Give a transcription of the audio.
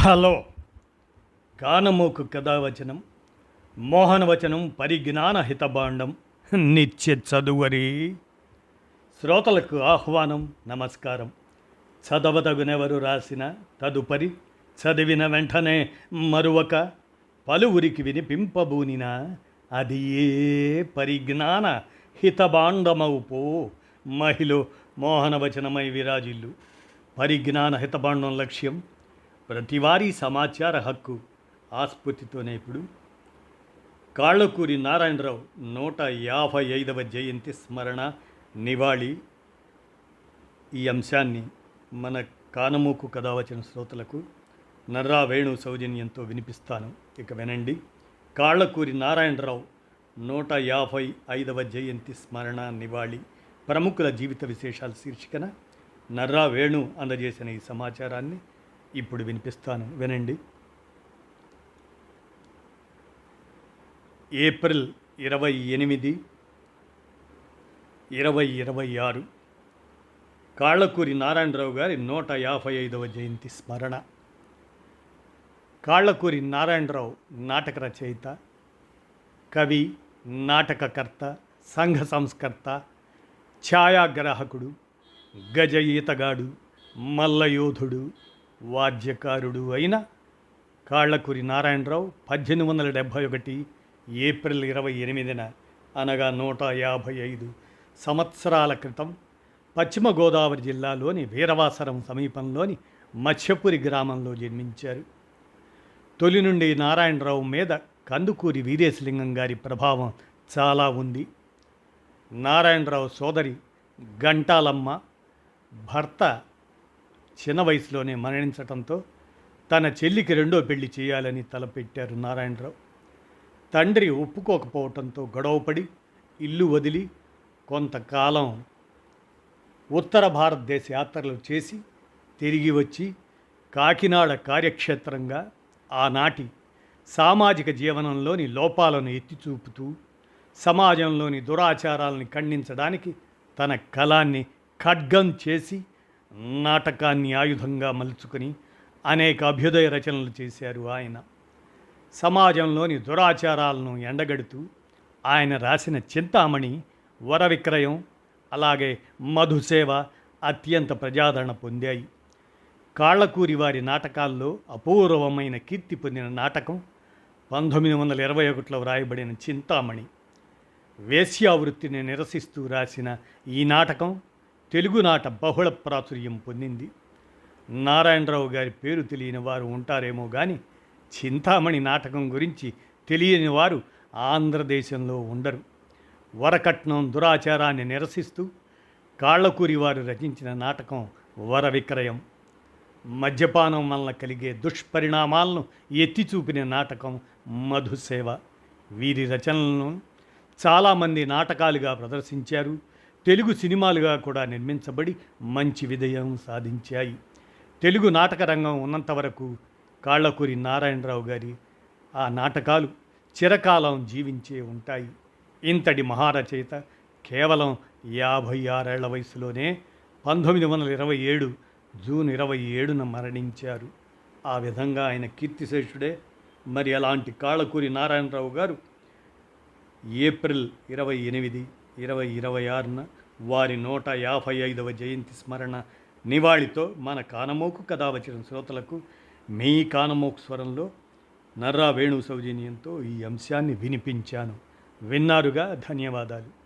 Hello. కానమోకు కథావచనం మోహనవచనం పరిజ్ఞాన హితబాండం నిత్య చదువరి శ్రోతలకు ఆహ్వానం. నమస్కారం. చదవదగునెవరు రాసిన తదుపరి చదివిన వెంటనే మరువక పలువురికి వినిపింపబూనిన అది ఏ పరిజ్ఞాన హితబాండమవుపో మహిళ మోహనవచనమై విరాజిల్లు. పరిజ్ఞాన హితబాండం లక్ష్యం ప్రతివారీ సమాచార హక్కు. ఆస్ఫూర్తితోనే ఇప్పుడు కాళ్ళకూరి నారాయణరావు 155వ జయంతి స్మరణ నివాళి. ఈ అంశాన్ని మన కానమోకు కథావచన శ్రోతలకు నర్రా వేణు సౌజన్యంతో వినిపిస్తాను. ఇక వినండి. కాళ్ళకూరి నారాయణరావు 155వ జయంతి స్మరణ నివాళి ప్రముఖుల జీవిత విశేషాల శీర్షికన నర్రా వేణు అందజేసిన ఈ సమాచారాన్ని ఇప్పుడు వినిపిస్తాను. వినండి. ఏప్రిల్ 28, 2026 కాళ్ళకూరి నారాయణరావు గారి 155వ జయంతి స్మరణ. కాళ్ళకూరి నారాయణరావు నాటక రచయిత, కవి, నాటకకర్త, సంఘ సంస్కర్త, ఛాయాగ్రాహకుడు, గజ ఈతగాడు, మల్లయోధుడు, వాద్యకారుడు అయిన కాళ్ళకూరి నారాయణరావు 1871 ఏప్రిల్ 28న అనగా 155 సంవత్సరాల క్రితం పశ్చిమ గోదావరి జిల్లాలోని వీరవాసరం సమీపంలోని మత్స్యపురి గ్రామంలో జన్మించారు. తొలి నుండి నారాయణరావు మీద కందుకూరి వీరేశలింగం గారి ప్రభావం చాలా ఉంది. నారాయణరావు సోదరి గంటాలమ్మ భర్త చిన్న వయసులోనే మరణించటంతో తన చెల్లికి రెండో పెళ్లి చేయాలని తలపెట్టారు నారాయణరావు. తండ్రి ఒప్పుకోకపోవటంతో గొడవపడి ఇల్లు వదిలి కొంతకాలం ఉత్తర భారతదేశ యాత్రలు చేసి తిరిగి వచ్చి కాకినాడ కార్యక్షేత్రంగా ఆనాటి సామాజిక జీవనంలోని లోపాలను ఎత్తిచూపుతూ సమాజంలోని దురాచారాలను ఖండించడానికి తన కళాన్ని ఖడ్గం చేసి నాటకాన్ని ఆయుధంగా మలుచుకొని అనేక అభ్యుదయ రచనలు చేశారు ఆయన. సమాజంలోని దురాచారాలను ఎండగడుతూ ఆయన రాసిన చింతామణి, వర విక్రయం, అలాగే మధుసేవ అత్యంత ప్రజాదరణ పొందాయి. కాళ్ళకూరి వారి నాటకాల్లో అపూర్వమైన కీర్తి పొందిన నాటకం 1921లో వ్రాయబడిన చింతామణి. వేశ్యావృత్తిని నిరసిస్తూ రాసిన ఈ నాటకం తెలుగునాట బహుళ ప్రాచుర్యం పొందింది. నారాయణరావు గారి పేరు తెలియని వారు ఉంటారేమో కానీ చింతామణి నాటకం గురించి తెలియని వారు ఆంధ్రదేశంలో ఉండరు. వరకట్నం దురాచారాన్ని నిరసిస్తూ కాళ్ళకూరి వారు రచించిన నాటకం వర విక్రయం. మద్యపానం వలన కలిగే దుష్పరిణామాలను ఎత్తిచూపిన నాటకం మధుసేవ. వీరి రచనలను చాలామంది నాటకాలుగా ప్రదర్శించారు. తెలుగు సినిమాలుగా కూడా నిర్మించబడి మంచి విజయం సాధించాయి. తెలుగు నాటక రంగం ఉన్నంతవరకు కాళ్ళకూరి నారాయణరావు గారి ఆ నాటకాలు చిరకాలం జీవించే ఉంటాయి. ఇంతటి మహారచయిత కేవలం 56 ఏళ్ల వయసులోనే 1927 జూన్ 27న మరణించారు. ఆ విధంగా ఆయన కీర్తిశేషుడే. మరి అలాంటి కాళ్ళకూరి నారాయణరావు గారు ఏప్రిల్ 28, 2026న వారి 155వ జయంతి స్మరణ నివాళితో మన కానమోకు కథావచన శ్రోతలకు మీ కానమోకు స్వరంలో నర్రా వేణు సౌజన్యంతో ఈ అంశాన్ని వినిపించాను. విన్నారుగా. ధన్యవాదాలు.